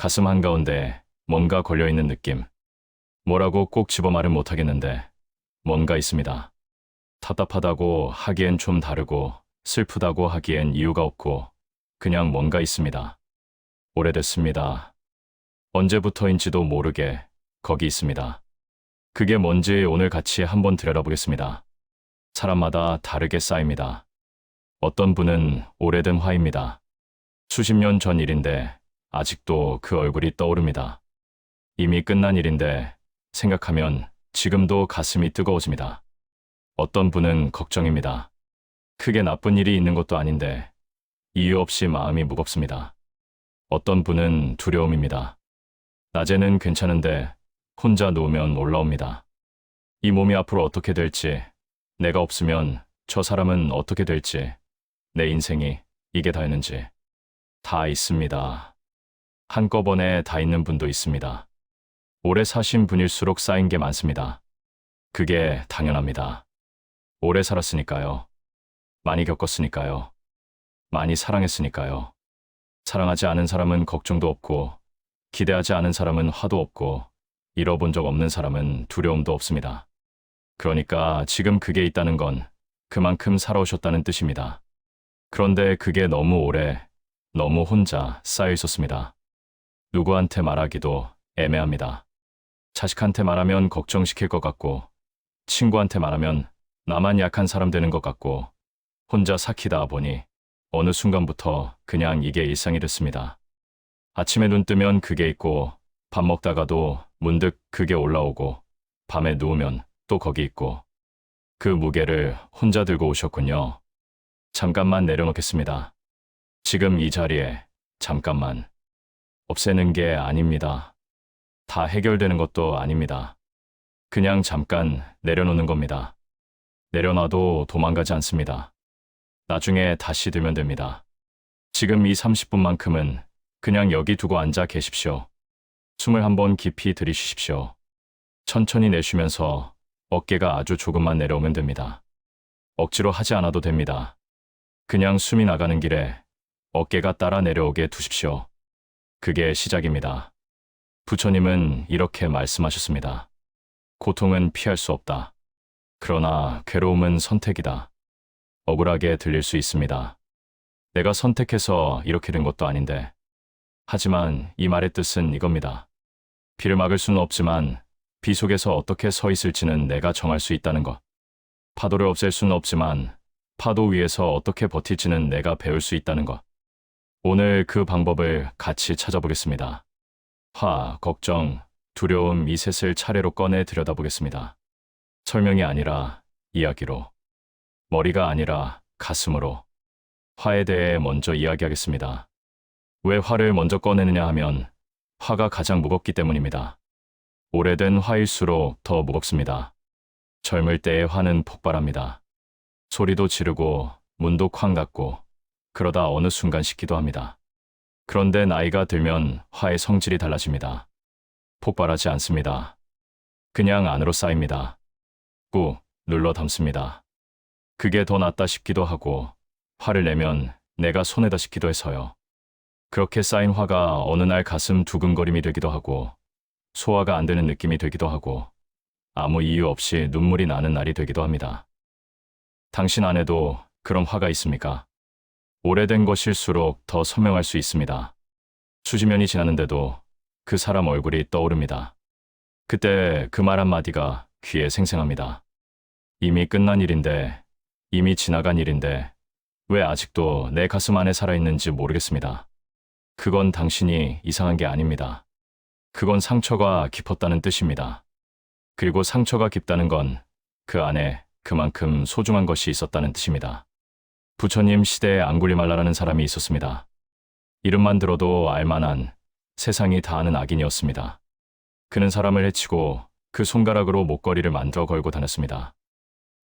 가슴 한가운데 뭔가 걸려있는 느낌. 뭐라고 꼭 집어 말은 못하겠는데 뭔가 있습니다. 답답하다고 하기엔 좀 다르고 슬프다고 하기엔 이유가 없고 그냥 뭔가 있습니다. 오래됐습니다. 언제부터인지도 모르게 거기 있습니다. 그게 뭔지 오늘 같이 한번 들여다보겠습니다. 사람마다 다르게 쌓입니다. 어떤 분은 오래된 화입니다. 수십 년 전 일인데 아직도 그 얼굴이 떠오릅니다. 이미 끝난 일인데 생각하면 지금도 가슴이 뜨거워집니다. 어떤 분은 걱정입니다. 크게 나쁜 일이 있는 것도 아닌데 이유 없이 마음이 무겁습니다. 어떤 분은 두려움입니다. 낮에는 괜찮은데 혼자 누우면 올라옵니다. 이 몸이 앞으로 어떻게 될지, 내가 없으면 저 사람은 어떻게 될지, 내 인생이 이게 다였는지 다 있습니다. 한꺼번에 다 있는 분도 있습니다. 오래 사신 분일수록 쌓인 게 많습니다. 그게 당연합니다. 오래 살았으니까요. 많이 겪었으니까요. 많이 사랑했으니까요. 사랑하지 않은 사람은 걱정도 없고, 기대하지 않은 사람은 화도 없고, 잃어본 적 없는 사람은 두려움도 없습니다. 그러니까 지금 그게 있다는 건 그만큼 살아오셨다는 뜻입니다. 그런데 그게 너무 오래, 너무 혼자 쌓여 있었습니다. 누구한테 말하기도 애매합니다. 자식한테 말하면 걱정시킬 것 같고, 친구한테 말하면 나만 약한 사람 되는 것 같고, 혼자 삭히다 보니 어느 순간부터 그냥 이게 일상이 됐습니다. 아침에 눈 뜨면 그게 있고, 밥 먹다가도 문득 그게 올라오고, 밤에 누우면 또 거기 있고, 그 무게를 혼자 들고 오셨군요. 잠깐만 내려놓겠습니다. 지금 이 자리에 잠깐만. 없애는 게 아닙니다. 다 해결되는 것도 아닙니다. 그냥 잠깐 내려놓는 겁니다. 내려놔도 도망가지 않습니다. 나중에 다시 들면 됩니다. 지금 이 30분만큼은 그냥 여기 두고 앉아 계십시오. 숨을 한번 깊이 들이쉬십시오. 천천히 내쉬면서 어깨가 아주 조금만 내려오면 됩니다. 억지로 하지 않아도 됩니다. 그냥 숨이 나가는 길에 어깨가 따라 내려오게 두십시오. 그게 시작입니다. 부처님은 이렇게 말씀하셨습니다. 고통은 피할 수 없다. 그러나 괴로움은 선택이다. 억울하게 들릴 수 있습니다. 내가 선택해서 이렇게 된 것도 아닌데. 하지만 이 말의 뜻은 이겁니다. 비를 막을 수는 없지만 비 속에서 어떻게 서 있을지는 내가 정할 수 있다는 것. 파도를 없앨 수는 없지만 파도 위에서 어떻게 버틸지는 내가 배울 수 있다는 것. 오늘 그 방법을 같이 찾아보겠습니다. 화, 걱정, 두려움 이 셋을 차례로 꺼내 들여다보겠습니다. 설명이 아니라 이야기로, 머리가 아니라 가슴으로. 화에 대해 먼저 이야기하겠습니다. 왜 화를 먼저 꺼내느냐 하면 화가 가장 무겁기 때문입니다. 오래된 화일수록 더 무겁습니다. 젊을 때의 화는 폭발합니다. 소리도 지르고 문도 쾅 닫고 그러다 어느 순간 식기도 합니다. 그런데 나이가 들면 화의 성질이 달라집니다. 폭발하지 않습니다. 그냥 안으로 쌓입니다. 꾹 눌러 담습니다. 그게 더 낫다 싶기도 하고 화를 내면 내가 손해다 싶기도 해서요. 그렇게 쌓인 화가 어느 날 가슴 두근거림이 되기도 하고 소화가 안 되는 느낌이 되기도 하고 아무 이유 없이 눈물이 나는 날이 되기도 합니다. 당신 안에도 그런 화가 있습니까? 오래된 것일수록 더 선명할 수 있습니다. 수십 년이 지났는데도 그 사람 얼굴이 떠오릅니다. 그때 그 말 한마디가 귀에 생생합니다. 이미 끝난 일인데, 이미 지나간 일인데 왜 아직도 내 가슴 안에 살아있는지 모르겠습니다. 그건 당신이 이상한 게 아닙니다. 그건 상처가 깊었다는 뜻입니다. 그리고 상처가 깊다는 건 그 안에 그만큼 소중한 것이 있었다는 뜻입니다. 부처님 시대에 앙굴리말라라는 사람이 있었습니다. 이름만 들어도 알만한 세상이 다 아는 악인이었습니다. 그는 사람을 해치고 그 손가락으로 목걸이를 만들어 걸고 다녔습니다.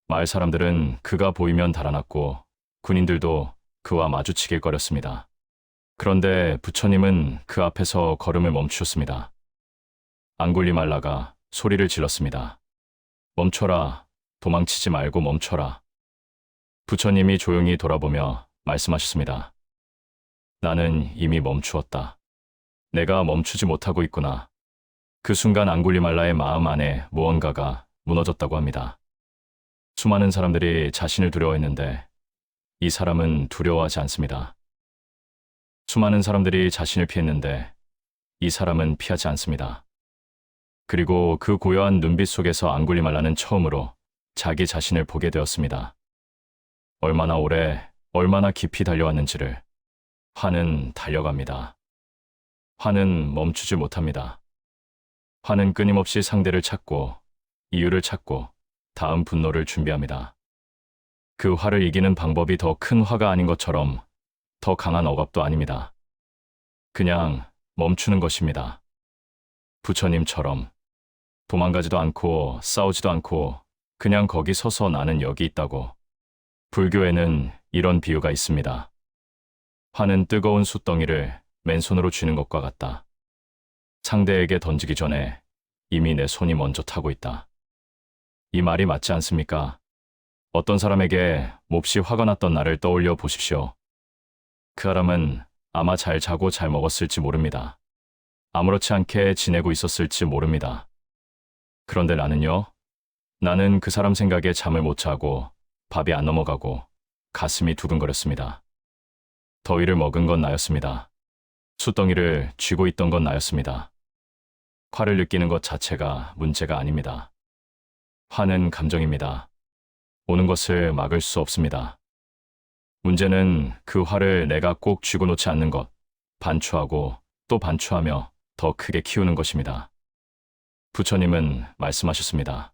마을 사람들은 그가 보이면 달아났고 군인들도 그와 마주치길 꺼렸습니다. 그런데 부처님은 그 앞에서 걸음을 멈추셨습니다. 앙굴리말라가 소리를 질렀습니다. 멈춰라. 도망치지 말고 멈춰라. 부처님이 조용히 돌아보며 말씀하셨습니다. 나는 이미 멈추었다. 내가 멈추지 못하고 있구나. 그 순간 앙굴리말라의 마음 안에 무언가가 무너졌다고 합니다. 수많은 사람들이 자신을 두려워했는데 이 사람은 두려워하지 않습니다. 수많은 사람들이 자신을 피했는데 이 사람은 피하지 않습니다. 그리고 그 고요한 눈빛 속에서 앙굴리말라는 처음으로 자기 자신을 보게 되었습니다. 얼마나 오래, 얼마나 깊이 달려왔는지를. 화는 달려갑니다. 화는 멈추지 못합니다. 화는 끊임없이 상대를 찾고, 이유를 찾고, 다음 분노를 준비합니다. 그 화를 이기는 방법이 더 큰 화가 아닌 것처럼 더 강한 억압도 아닙니다. 그냥 멈추는 것입니다. 부처님처럼 도망가지도 않고 싸우지도 않고 그냥 거기 서서 나는 여기 있다고. 불교에는 이런 비유가 있습니다. 화는 뜨거운 숯덩이를 맨손으로 쥐는 것과 같다. 상대에게 던지기 전에 이미 내 손이 먼저 타고 있다. 이 말이 맞지 않습니까? 어떤 사람에게 몹시 화가 났던 날을 떠올려 보십시오. 그 사람은 아마 잘 자고 잘 먹었을지 모릅니다. 아무렇지 않게 지내고 있었을지 모릅니다. 그런데 나는 그 사람 생각에 잠을 못 자고 밥이 안 넘어가고 가슴이 두근거렸습니다. 더위를 먹은 건 나였습니다. 숯덩이를 쥐고 있던 건 나였습니다. 화를 느끼는 것 자체가 문제가 아닙니다. 화는 감정입니다. 오는 것을 막을 수 없습니다. 문제는 그 화를 내가 꼭 쥐고 놓지 않는 것, 반추하고 또 반추하며 더 크게 키우는 것입니다. 부처님은 말씀하셨습니다.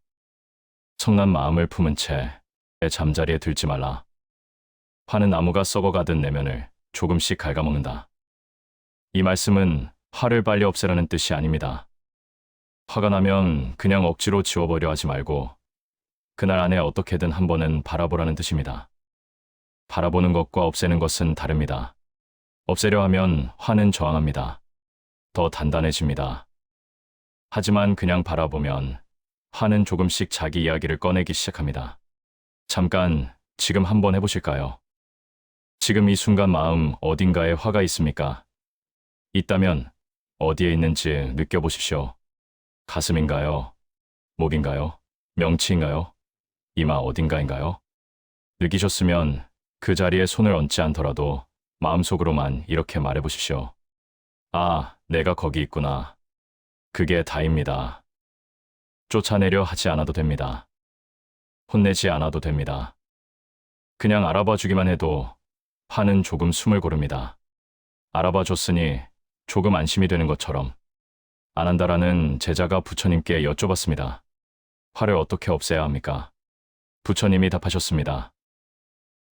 성난 마음을 품은 채 내 잠자리에 들지 말라. 화는 나무가 썩어가듯 내면을 조금씩 갉아먹는다. 이 말씀은 화를 빨리 없애라는 뜻이 아닙니다. 화가 나면 그냥 억지로 지워버려 하지 말고 그날 안에 어떻게든 한 번은 바라보라는 뜻입니다. 바라보는 것과 없애는 것은 다릅니다. 없애려 하면 화는 저항합니다. 더 단단해집니다. 하지만 그냥 바라보면 화는 조금씩 자기 이야기를 꺼내기 시작합니다. 잠깐 지금 한번 해보실까요? 지금 이 순간 마음 어딘가에 화가 있습니까? 있다면 어디에 있는지 느껴보십시오. 가슴인가요? 목인가요? 명치인가요? 이마 어딘가인가요? 느끼셨으면 그 자리에 손을 얹지 않더라도 마음속으로만 이렇게 말해보십시오. 아, 내가 거기 있구나. 그게 다입니다. 쫓아내려 하지 않아도 됩니다. 혼내지 않아도 됩니다. 그냥 알아봐 주기만 해도 화는 조금 숨을 고릅니다. 알아봐 줬으니 조금 안심이 되는 것처럼. 안 한다라는 제자가 부처님께 여쭤봤습니다. 화를 어떻게 없애야 합니까? 부처님이 답하셨습니다.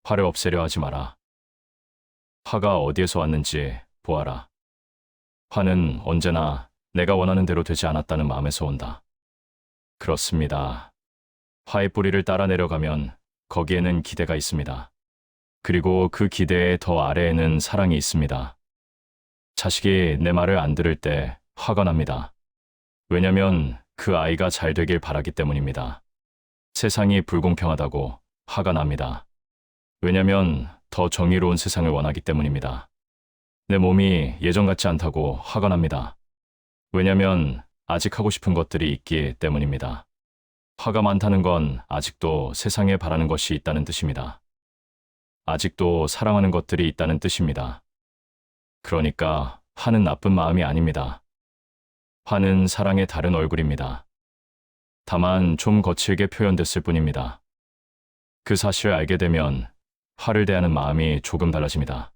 화를 없애려 하지 마라. 화가 어디에서 왔는지 보아라. 화는 언제나 내가 원하는 대로 되지 않았다는 마음에서 온다. 그렇습니다. 화의 뿌리를 따라 내려가면 거기에는 기대가 있습니다. 그리고 그 기대의 더 아래에는 사랑이 있습니다. 자식이 내 말을 안 들을 때 화가 납니다. 왜냐면 그 아이가 잘 되길 바라기 때문입니다. 세상이 불공평하다고 화가 납니다. 왜냐면 더 정의로운 세상을 원하기 때문입니다. 내 몸이 예전 같지 않다고 화가 납니다. 왜냐면 아직 하고 싶은 것들이 있기 때문입니다. 화가 많다는 건 아직도 세상에 바라는 것이 있다는 뜻입니다. 아직도 사랑하는 것들이 있다는 뜻입니다. 그러니까 화는 나쁜 마음이 아닙니다. 화는 사랑의 다른 얼굴입니다. 다만 좀 거칠게 표현됐을 뿐입니다. 그 사실을 알게 되면 화를 대하는 마음이 조금 달라집니다.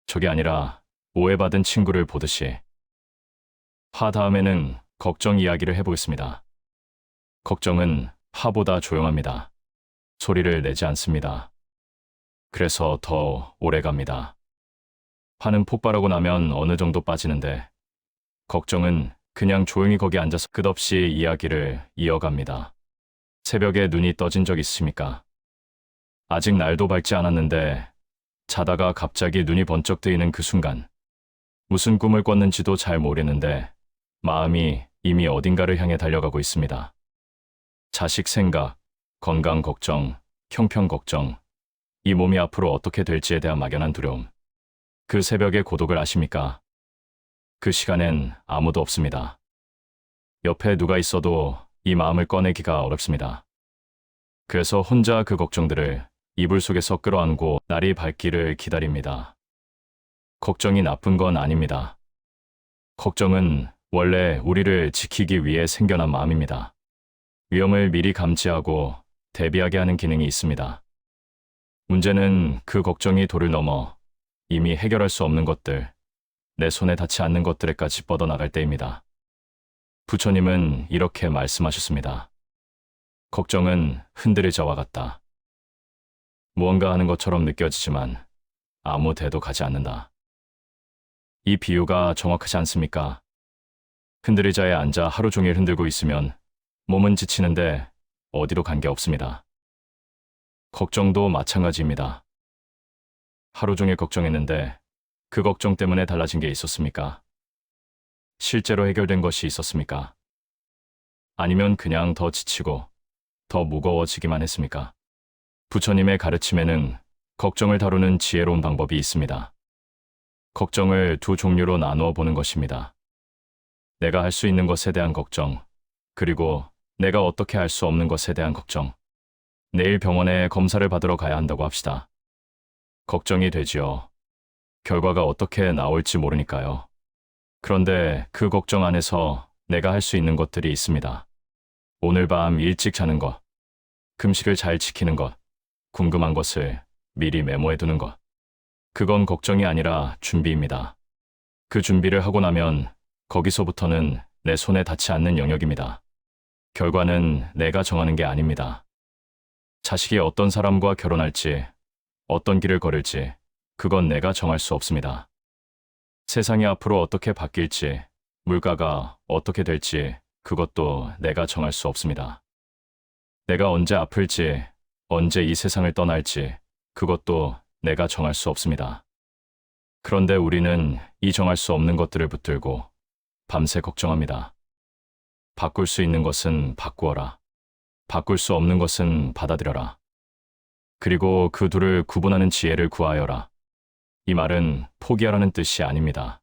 저게 아니라 오해받은 친구를 보듯이. 화 다음에는 걱정 이야기를 해보겠습니다. 걱정은 화보다 조용합니다. 소리를 내지 않습니다. 그래서 더 오래 갑니다. 화는 폭발하고 나면 어느 정도 빠지는데 걱정은 그냥 조용히 거기 앉아서 끝없이 이야기를 이어갑니다. 새벽에 눈이 떠진 적 있습니까? 아직 날도 밝지 않았는데 자다가 갑자기 눈이 번쩍 뜨이는 그 순간 무슨 꿈을 꿨는지도 잘 모르는데 마음이 이미 어딘가를 향해 달려가고 있습니다. 자식 생각, 건강 걱정, 형편 걱정, 이 몸이 앞으로 어떻게 될지에 대한 막연한 두려움. 그 새벽의 고독을 아십니까? 그 시간엔 아무도 없습니다. 옆에 누가 있어도 이 마음을 꺼내기가 어렵습니다. 그래서 혼자 그 걱정들을 이불 속에서 끌어안고 날이 밝기를 기다립니다. 걱정이 나쁜 건 아닙니다. 걱정은 원래 우리를 지키기 위해 생겨난 마음입니다. 위험을 미리 감지하고 대비하게 하는 기능이 있습니다. 문제는 그 걱정이 도를 넘어 이미 해결할 수 없는 것들, 내 손에 닿지 않는 것들에까지 뻗어나갈 때입니다. 부처님은 이렇게 말씀하셨습니다. 걱정은 흔들의자와 같다. 무언가 하는 것처럼 느껴지지만 아무 데도 가지 않는다. 이 비유가 정확하지 않습니까? 흔들의자에 앉아 하루 종일 흔들고 있으면 몸은 지치는데 어디로 간 게 없습니다. 걱정도 마찬가지입니다. 하루 종일 걱정했는데 그 걱정 때문에 달라진 게 있었습니까? 실제로 해결된 것이 있었습니까? 아니면 그냥 더 지치고 더 무거워지기만 했습니까? 부처님의 가르침에는 걱정을 다루는 지혜로운 방법이 있습니다. 걱정을 두 종류로 나누어 보는 것입니다. 내가 할 수 있는 것에 대한 걱정, 그리고 내가 어떻게 할 수 없는 것에 대한 걱정. 내일 병원에 검사를 받으러 가야 한다고 합시다. 걱정이 되지요. 결과가 어떻게 나올지 모르니까요. 그런데 그 걱정 안에서 내가 할 수 있는 것들이 있습니다. 오늘 밤 일찍 자는 것, 금식을 잘 지키는 것, 궁금한 것을 미리 메모해 두는 것. 그건 걱정이 아니라 준비입니다. 그 준비를 하고 나면 거기서부터는 내 손에 닿지 않는 영역입니다. 결과는 내가 정하는 게 아닙니다. 자식이 어떤 사람과 결혼할지, 어떤 길을 걸을지, 그건 내가 정할 수 없습니다. 세상이 앞으로 어떻게 바뀔지, 물가가 어떻게 될지, 그것도 내가 정할 수 없습니다. 내가 언제 아플지, 언제 이 세상을 떠날지, 그것도 내가 정할 수 없습니다. 그런데 우리는 이 정할 수 없는 것들을 붙들고 밤새 걱정합니다. 바꿀 수 있는 것은 바꾸어라. 바꿀 수 없는 것은 받아들여라. 그리고 그 둘을 구분하는 지혜를 구하여라. 이 말은 포기하라는 뜻이 아닙니다.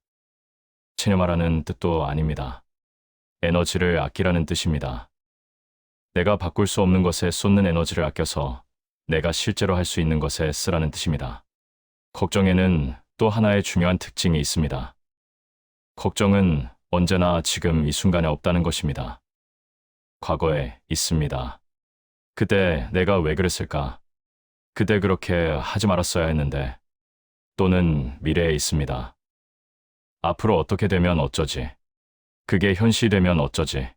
체념하라는 뜻도 아닙니다. 에너지를 아끼라는 뜻입니다. 내가 바꿀 수 없는 것에 쏟는 에너지를 아껴서 내가 실제로 할 수 있는 것에 쓰라는 뜻입니다. 걱정에는 또 하나의 중요한 특징이 있습니다. 걱정은 언제나 지금 이 순간에 없다는 것입니다. 과거에 있습니다. 그때 내가 왜 그랬을까? 그때 그렇게 하지 말았어야 했는데. 또는 미래에 있습니다. 앞으로 어떻게 되면 어쩌지? 그게 현실이 되면 어쩌지?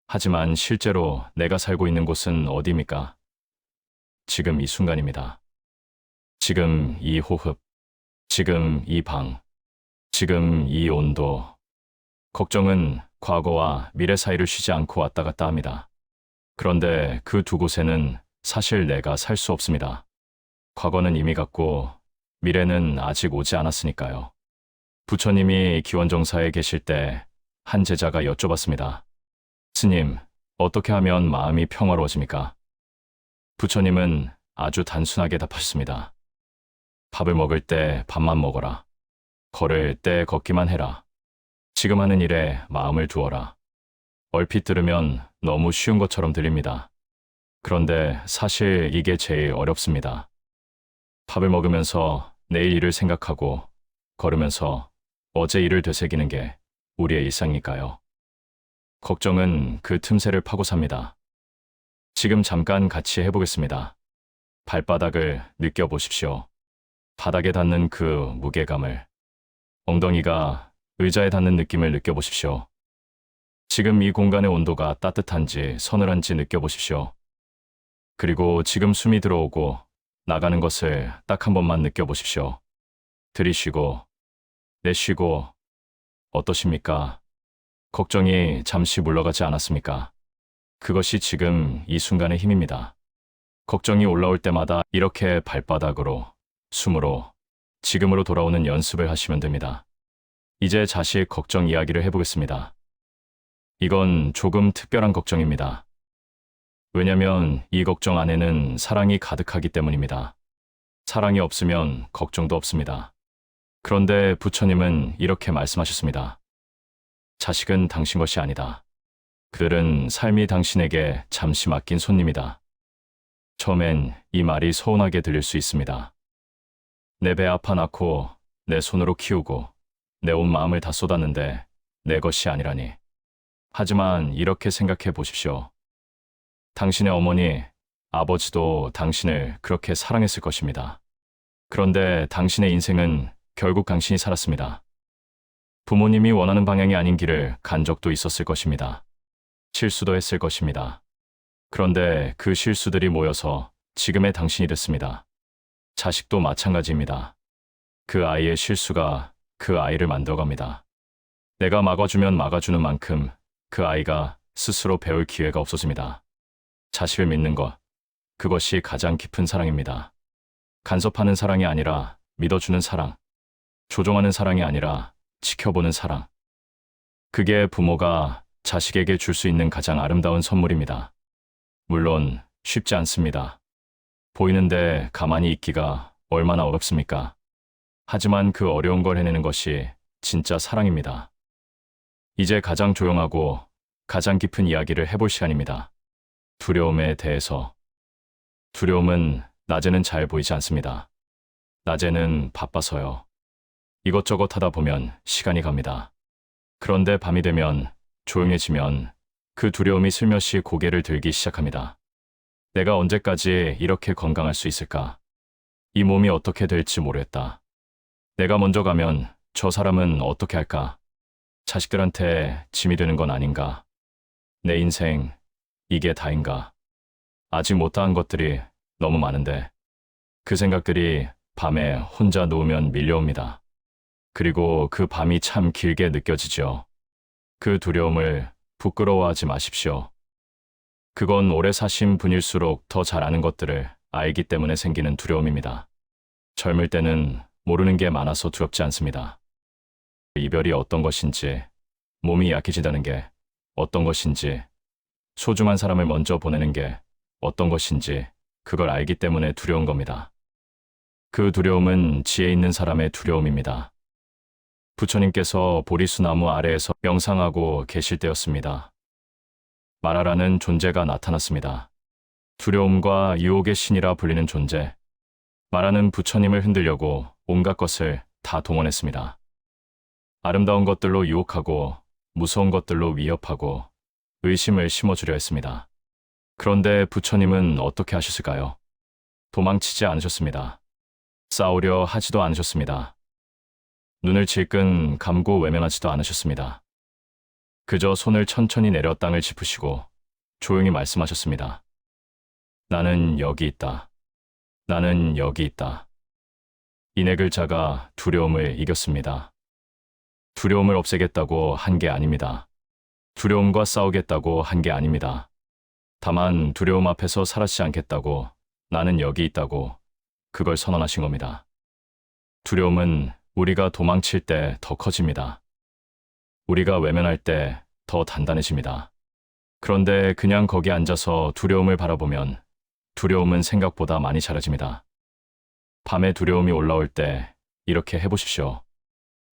하지만 실제로 내가 살고 있는 곳은 어디입니까? 지금 이 순간입니다. 지금 이 호흡, 지금 이 방, 지금 이 온도. 걱정은 과거와 미래 사이를 쉬지 않고 왔다 갔다 합니다. 그런데 그 두 곳에는 사실 내가 살 수 없습니다. 과거는 이미 갔고 미래는 아직 오지 않았으니까요. 부처님이 기원정사에 계실 때 한 제자가 여쭤봤습니다. 스님, 어떻게 하면 마음이 평화로워집니까? 부처님은 아주 단순하게 답하셨습니다. 밥을 먹을 때 밥만 먹어라. 걸을 때 걷기만 해라. 지금 하는 일에 마음을 두어라. 얼핏 들으면 너무 쉬운 것처럼 들립니다. 그런데 사실 이게 제일 어렵습니다. 밥을 먹으면서 내일 일을 생각하고 걸으면서 어제 일을 되새기는 게 우리의 일상이니까요. 걱정은 그 틈새를 파고 삽니다. 지금 잠깐 같이 해보겠습니다. 발바닥을 느껴보십시오. 바닥에 닿는 그 무게감을, 엉덩이가 의자에 닿는 느낌을 느껴보십시오. 지금 이 공간의 온도가 따뜻한지 서늘한지 느껴보십시오. 그리고 지금 숨이 들어오고 나가는 것을 딱 한 번만 느껴보십시오. 들이쉬고 내쉬고 어떠십니까? 걱정이 잠시 물러가지 않았습니까? 그것이 지금 이 순간의 힘입니다. 걱정이 올라올 때마다 이렇게 발바닥으로, 숨으로, 지금으로 돌아오는 연습을 하시면 됩니다. 이제 자식 걱정 이야기를 해보겠습니다. 이건 조금 특별한 걱정입니다. 왜냐면 이 걱정 안에는 사랑이 가득하기 때문입니다. 사랑이 없으면 걱정도 없습니다. 그런데 부처님은 이렇게 말씀하셨습니다. 자식은 당신 것이 아니다. 그들은 삶이 당신에게 잠시 맡긴 손님이다. 처음엔 이 말이 서운하게 들릴 수 있습니다. 내 배 아파 낳고 내 손으로 키우고 내 온 마음을 다 쏟았는데 내 것이 아니라니. 하지만 이렇게 생각해 보십시오. 당신의 어머니, 아버지도 당신을 그렇게 사랑했을 것입니다. 그런데 당신의 인생은 결국 당신이 살았습니다. 부모님이 원하는 방향이 아닌 길을 간 적도 있었을 것입니다. 실수도 했을 것입니다. 그런데 그 실수들이 모여서 지금의 당신이 됐습니다. 자식도 마찬가지입니다. 그 아이의 실수가 그 아이를 만들어갑니다. 내가 막아주면 막아주는 만큼 그 아이가 스스로 배울 기회가 없어집니다. 자식을 믿는 것, 그것이 가장 깊은 사랑입니다. 간섭하는 사랑이 아니라 믿어주는 사랑, 조종하는 사랑이 아니라 지켜보는 사랑. 그게 부모가 자식에게 줄 수 있는 가장 아름다운 선물입니다. 물론 쉽지 않습니다. 보이는데 가만히 있기가 얼마나 어렵습니까? 하지만 그 어려운 걸 해내는 것이 진짜 사랑입니다. 이제 가장 조용하고 가장 깊은 이야기를 해볼 시간입니다. 두려움에 대해서. 두려움은 낮에는 잘 보이지 않습니다. 낮에는 바빠서요. 이것저것 하다 보면 시간이 갑니다. 그런데 밤이 되면 조용해지면 그 두려움이 슬며시 고개를 들기 시작합니다. 내가 언제까지 이렇게 건강할 수 있을까? 이 몸이 어떻게 될지 모르겠다. 내가 먼저 가면 저 사람은 어떻게 할까? 자식들한테 짐이 되는 건 아닌가? 내 인생, 이게 다인가? 아직 못다한 것들이 너무 많은데 그 생각들이 밤에 혼자 누우면 밀려옵니다. 그리고 그 밤이 참 길게 느껴지죠. 그 두려움을 부끄러워하지 마십시오. 그건 오래 사신 분일수록 더 잘 아는 것들을 알기 때문에 생기는 두려움입니다. 젊을 때는 모르는 게 많아서 두렵지 않습니다. 이별이 어떤 것인지, 몸이 약해진다는 게 어떤 것인지, 소중한 사람을 먼저 보내는 게 어떤 것인지 그걸 알기 때문에 두려운 겁니다. 그 두려움은 지혜 있는 사람의 두려움입니다. 부처님께서 보리수나무 아래에서 명상하고 계실 때였습니다. 마라라는 존재가 나타났습니다. 두려움과 유혹의 신이라 불리는 존재. 마라는 부처님을 흔들려고 온갖 것을 다 동원했습니다. 아름다운 것들로 유혹하고 무서운 것들로 위협하고 의심을 심어주려 했습니다. 그런데 부처님은 어떻게 하셨을까요? 도망치지 않으셨습니다. 싸우려 하지도 않으셨습니다. 눈을 질끈 감고 외면하지도 않으셨습니다. 그저 손을 천천히 내려 땅을 짚으시고 조용히 말씀하셨습니다. 나는 여기 있다. 나는 여기 있다. 이 네 글자가 두려움을 이겼습니다. 두려움을 없애겠다고 한 게 아닙니다. 두려움과 싸우겠다고 한 게 아닙니다. 다만 두려움 앞에서 사라지지 않겠다고, 나는 여기 있다고, 그걸 선언하신 겁니다. 두려움은 우리가 도망칠 때 더 커집니다. 우리가 외면할 때 더 단단해집니다. 그런데 그냥 거기 앉아서 두려움을 바라보면 두려움은 생각보다 많이 사라집니다. 밤에 두려움이 올라올 때 이렇게 해보십시오.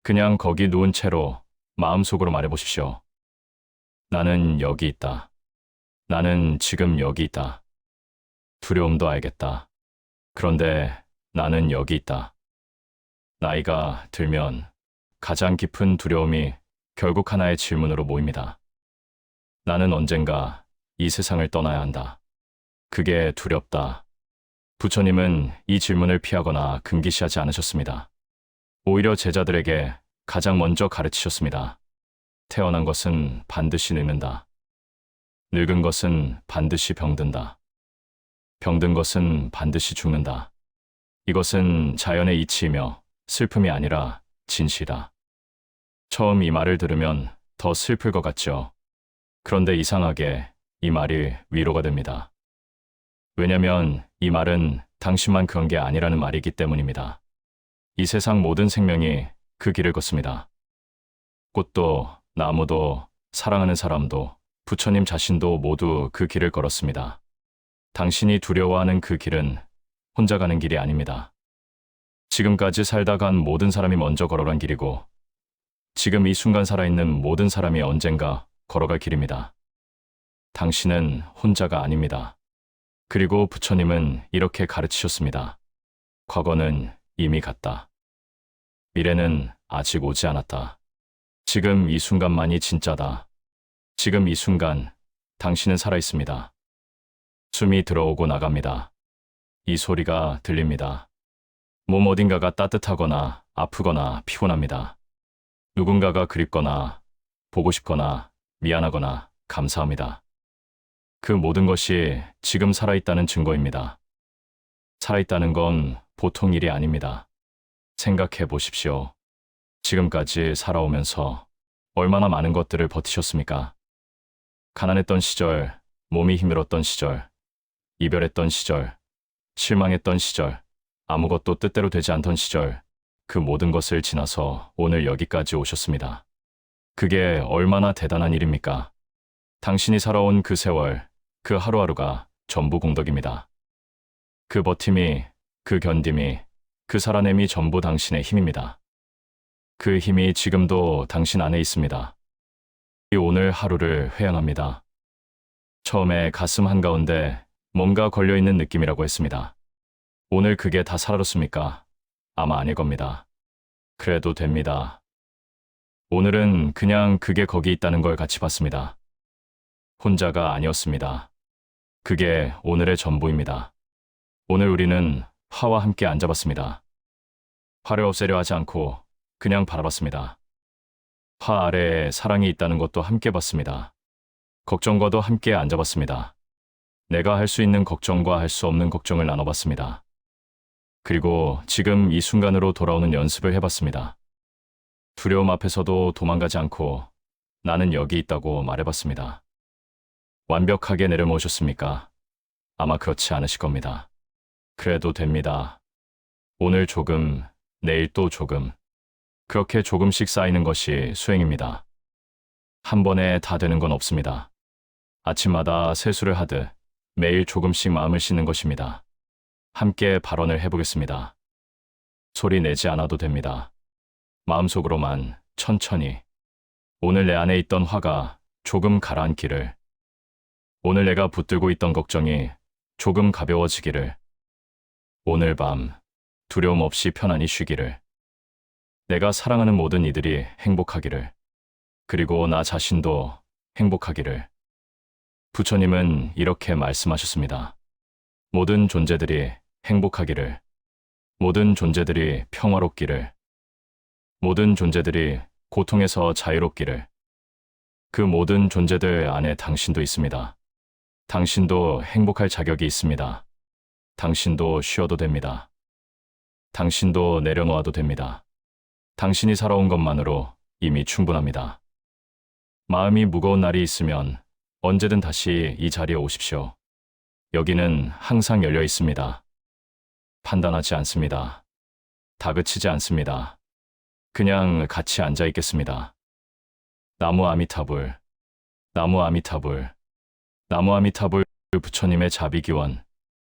그냥 거기 누운 채로 마음속으로 말해보십시오. 나는 여기 있다. 나는 지금 여기 있다. 두려움도 알겠다. 그런데 나는 여기 있다. 나이가 들면 가장 깊은 두려움이 결국 하나의 질문으로 모입니다. 나는 언젠가 이 세상을 떠나야 한다. 그게 두렵다. 부처님은 이 질문을 피하거나 금기시하지 않으셨습니다. 오히려 제자들에게 가장 먼저 가르치셨습니다. 태어난 것은 반드시 늙는다. 늙은 것은 반드시 병든다. 병든 것은 반드시 죽는다. 이것은 자연의 이치이며 슬픔이 아니라 진실이다. 처음 이 말을 들으면 더 슬플 것 같죠. 그런데 이상하게 이 말이 위로가 됩니다. 왜냐면 이 말은 당신만 그런 게 아니라는 말이기 때문입니다. 이 세상 모든 생명이 그 길을 걷습니다. 꽃도, 나무도, 사랑하는 사람도, 부처님 자신도 모두 그 길을 걸었습니다. 당신이 두려워하는 그 길은 혼자 가는 길이 아닙니다. 지금까지 살다 간 모든 사람이 먼저 걸어간 길이고 지금 이 순간 살아있는 모든 사람이 언젠가 걸어갈 길입니다. 당신은 혼자가 아닙니다. 그리고 부처님은 이렇게 가르치셨습니다. 과거는 이미 갔다. 미래는 아직 오지 않았다. 지금 이 순간만이 진짜다. 지금 이 순간 당신은 살아있습니다. 숨이 들어오고 나갑니다. 이 소리가 들립니다. 몸 어딘가가 따뜻하거나 아프거나 피곤합니다. 누군가가 그립거나 보고 싶거나 미안하거나 감사합니다. 그 모든 것이 지금 살아있다는 증거입니다. 살아있다는 건 보통 일이 아닙니다. 생각해 보십시오. 지금까지 살아오면서 얼마나 많은 것들을 버티셨습니까? 가난했던 시절, 몸이 힘들었던 시절, 이별했던 시절, 실망했던 시절, 아무것도 뜻대로 되지 않던 시절, 그 모든 것을 지나서 오늘 여기까지 오셨습니다. 그게 얼마나 대단한 일입니까? 당신이 살아온 그 세월, 그 하루하루가 전부 공덕입니다. 그 버팀이, 그 견딤이, 그 살아냄이 전부 당신의 힘입니다. 그 힘이 지금도 당신 안에 있습니다. 이 오늘 하루를 회양합니다. 처음에 가슴 한가운데 뭔가 걸려있는 느낌이라고 했습니다. 오늘 그게 다 사라졌습니까? 아마 아닐 겁니다. 그래도 됩니다. 오늘은 그냥 그게 거기 있다는 걸 같이 봤습니다. 혼자가 아니었습니다. 그게 오늘의 전부입니다. 오늘 우리는 화와 함께 앉아봤습니다. 화를 없애려 하지 않고 그냥 바라봤습니다. 화 아래에 사랑이 있다는 것도 함께 봤습니다. 걱정과도 함께 앉아봤습니다. 내가 할 수 있는 걱정과 할 수 없는 걱정을 나눠봤습니다. 그리고 지금 이 순간으로 돌아오는 연습을 해봤습니다. 두려움 앞에서도 도망가지 않고 나는 여기 있다고 말해봤습니다. 완벽하게 내려놓으셨습니까? 아마 그렇지 않으실 겁니다. 그래도 됩니다. 오늘 조금, 내일 또 조금. 그렇게 조금씩 쌓이는 것이 수행입니다. 한 번에 다 되는 건 없습니다. 아침마다 세수를 하듯 매일 조금씩 마음을 씻는 것입니다. 함께 발언을 해보겠습니다. 소리 내지 않아도 됩니다. 마음속으로만 천천히. 오늘 내 안에 있던 화가 조금 가라앉기를. 오늘 내가 붙들고 있던 걱정이 조금 가벼워지기를. 오늘 밤 두려움 없이 편안히 쉬기를. 내가 사랑하는 모든 이들이 행복하기를. 그리고 나 자신도 행복하기를. 부처님은 이렇게 말씀하셨습니다. 모든 존재들이 행복하기를. 모든 존재들이 평화롭기를. 모든 존재들이 고통에서 자유롭기를. 그 모든 존재들 안에 당신도 있습니다. 당신도 행복할 자격이 있습니다. 당신도 쉬어도 됩니다. 당신도 내려놓아도 됩니다. 당신이 살아온 것만으로 이미 충분합니다. 마음이 무거운 날이 있으면 언제든 다시 이 자리에 오십시오. 여기는 항상 열려 있습니다. 판단하지 않습니다. 다그치지 않습니다. 그냥 같이 앉아 있겠습니다. 나무 아미타불, 나무 아미타불, 나무 아미타불. 부처님의 자비기원,